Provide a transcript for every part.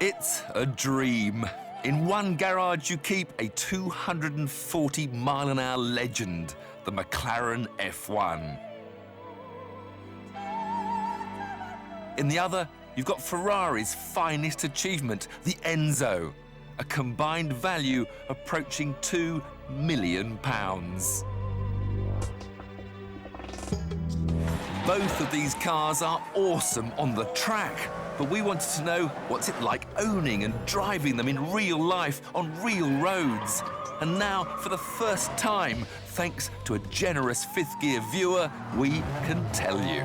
It's a dream. In one garage, you keep a 240-mile-an-hour legend, the McLaren F1. In the other, you've got Ferrari's finest achievement, the Enzo, a combined value approaching £2 million. Both of these cars are awesome on the track, but we wanted to know what's it like owning and driving them in real life on real roads. And now, for the first time, thanks to a generous fifth gear viewer, we can tell you.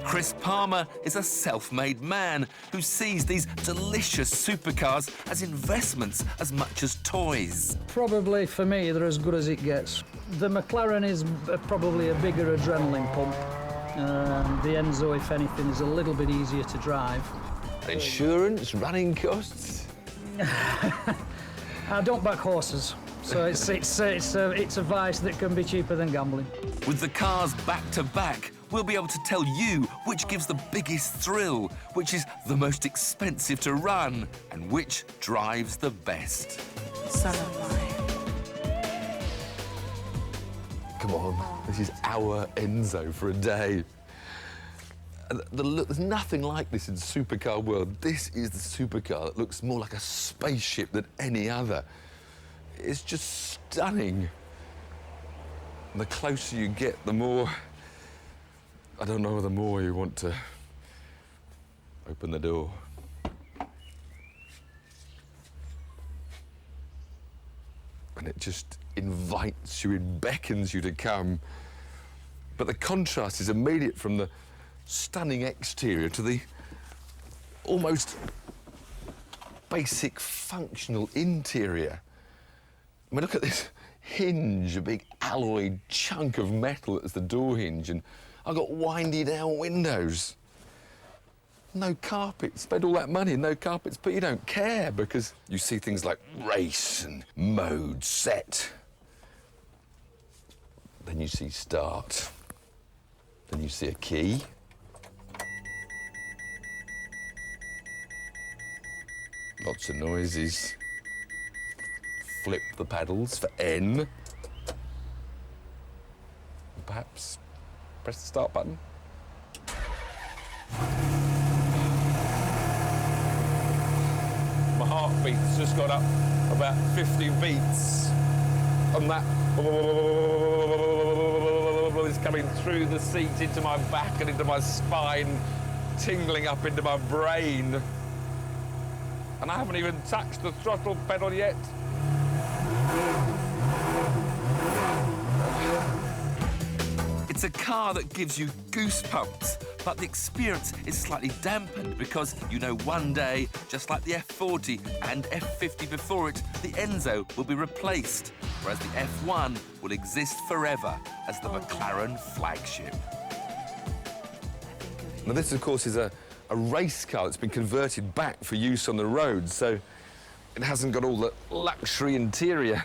Chris Palmer is a self-made man who sees these delicious supercars as investments as much as toys. Probably, for me, they're as good as it gets. The McLaren is probably a bigger adrenaline pump. The Enzo, if anything, is a little bit easier to drive. Insurance, running costs? I don't back horses, so it's a vice that can be cheaper than gambling. With the cars back to back, we'll be able to tell you which gives the biggest thrill, which is the most expensive to run, and which drives the best. Son of mine. Come on, this is our Enzo for a day. There's nothing like this in supercar world. This is the supercar that looks more like a spaceship than any other. It's just stunning. And the closer you get, the more... I don't know, the more you want to open the door. And it just invites you, it beckons you to come. But the contrast is immediate from the stunning exterior to the almost basic functional interior. I mean, look at this hinge, a big alloy chunk of metal that's the door hinge, and I've got windy down windows. No carpet. Spend all that money, no carpets, but you don't care because you see things like race and mode set. Then you see start. Then you see a key. Lots of noises. Flip the paddles for N. Perhaps press the start button. My heartbeat's just got up about 50 beats. And that is coming through the seat into my back and into my spine, tingling up into my brain. And I haven't even touched the throttle pedal yet. It's a car that gives you goosebumps, but the experience is slightly dampened because you know one day, just like the F40 and F50 before it, the Enzo will be replaced, whereas the F1 will exist forever as the McLaren flagship. Now this, of course, is a race car that's been converted back for use on the road, so it hasn't got all the luxury interior.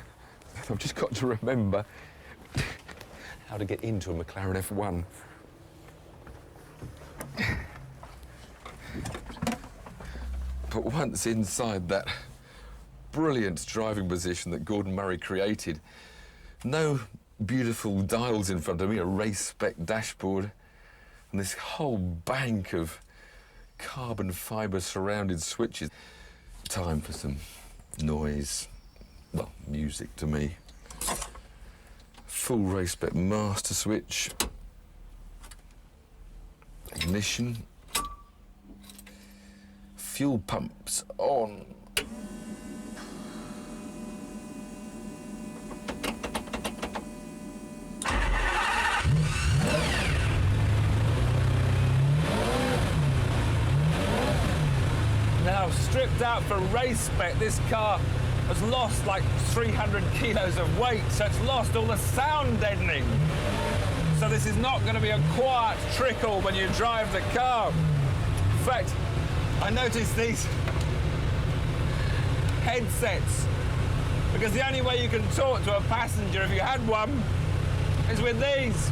I've just got to remember how to get into a McLaren F1. But once inside that brilliant driving position that Gordon Murray created, no beautiful dials in front of me, a race-spec dashboard, and this whole bank of carbon fibre surrounded switches. Time for some noise. Well, music to me. Full race-spec master switch. Ignition. Fuel pumps on. Now, stripped out for race spec, this car has lost like 300 kilos of weight, so it's lost all the sound deadening. So this is not going to be a quiet trickle when you drive the car. In fact, I noticed these headsets, because the only way you can talk to a passenger if you had one is with these.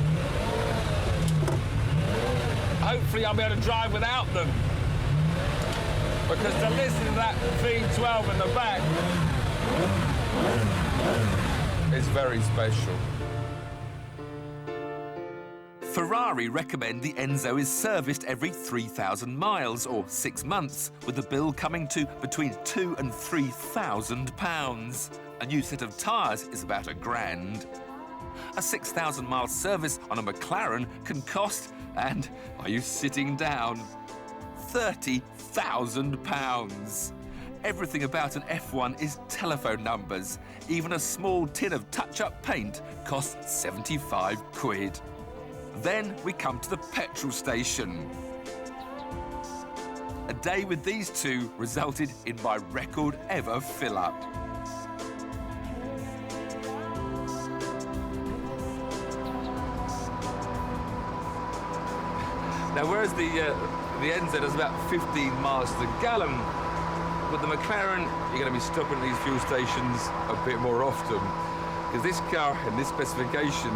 hopefully I'll be able to drive without them. Because to listen to that V12 in the back is very special. Ferrari recommend the Enzo is serviced every 3,000 miles or 6 months, with the bill coming to between £2,000 and £3,000. A new set of tyres is about £1,000. A 6,000-mile service on a McLaren can cost, and are you sitting down, £30,000. Everything about an F1 is telephone numbers. Even a small tin of touch-up paint costs 75 quid. Then we come to the petrol station. A day with these two resulted in my record ever fill-up. Now, whereas the Enzo does about 15 miles to the gallon, with the McLaren, you're going to be stopping at these fuel stations a bit more often, because this car in this specification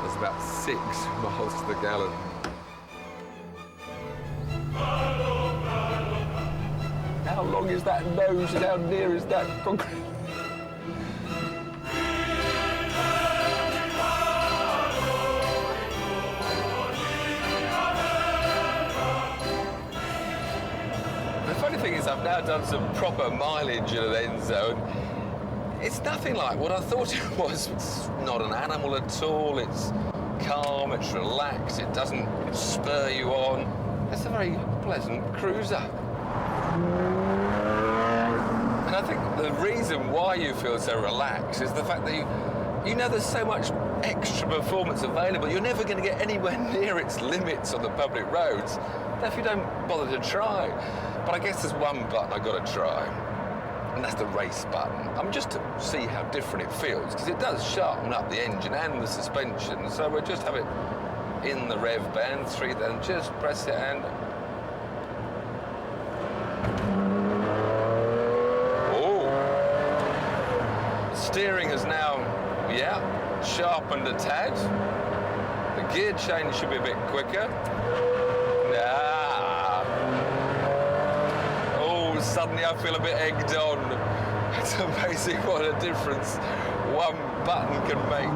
does about 6 miles to the gallon. How long is that nose and how near is that concrete? The funny thing is, I've now done some proper mileage in an Enzo, and it's nothing like what I thought it was. It's not an animal at all. It's calm, it's relaxed, it doesn't spur you on. It's a very pleasant cruiser. And I think the reason why you feel so relaxed is the fact that you know there's so much extra performance available. You're never going to get anywhere near its limits on the public roads if you don't bother to try. But I guess there's one button I've got to try, and that's the race button. Just to see how different it feels, because it does sharpen up the engine and the suspension. So we'll just have it in the rev band, 3, then just press it and... Oh! The steering is now, yeah, sharpened a tad. The gear change should be a bit quicker. Suddenly I feel a bit egged on. It's amazing what a difference one button can make.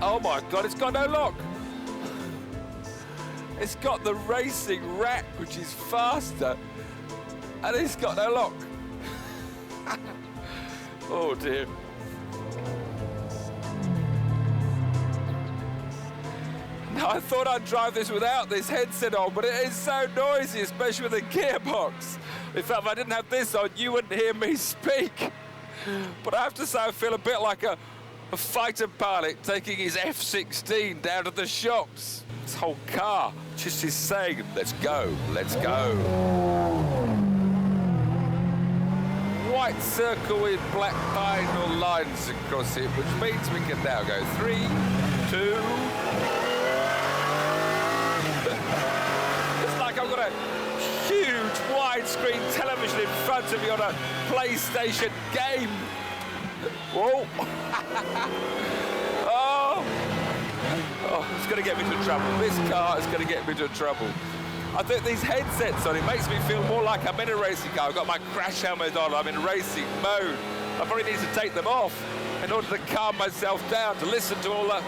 Oh my God, it's got no lock. It's got the racing rack, which is faster, and it's got no lock. Oh dear. I thought I'd drive this without this headset on, but it is so noisy, especially with the gearbox. In fact, if I didn't have this on, you wouldn't hear me speak. But I have to say, I feel a bit like a fighter pilot taking his F-16 down to the shops. This whole car just is saying, let's go, let's go. White circle with black diagonal lines across it, which means we can now go 3, 2... I've got a huge widescreen television in front of me on a PlayStation game. Whoa. Oh, it's going to get me into trouble. This car is going to get me into trouble. I think these headsets on, it makes me feel more like I'm in a racing car. I've got my crash helmet on, I'm in racing mode. I probably need to take them off in order to calm myself down, to listen to all the...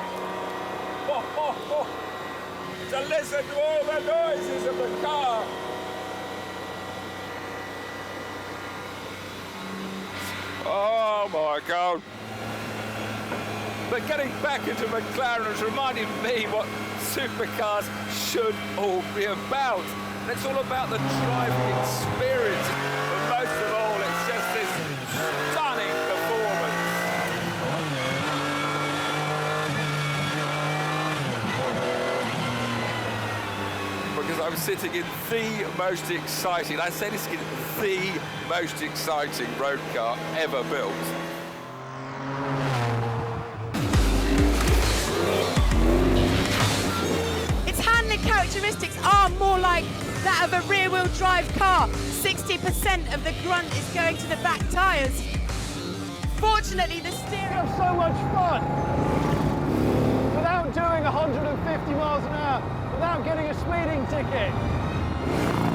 to listen to all the noises of the car. Oh my God. But getting back into McLaren is reminding me what supercars should all be about. And it's all about the driving experience. But most of all, it's just this stunning performance. Because I'm sitting in the most exciting, I say this again, the most exciting road car ever built. Its handling characteristics are more like that of a rear-wheel drive car. 60% of the grunt is going to the back tyres. Fortunately, the steering... So much fun! miles an hour without getting a speeding ticket.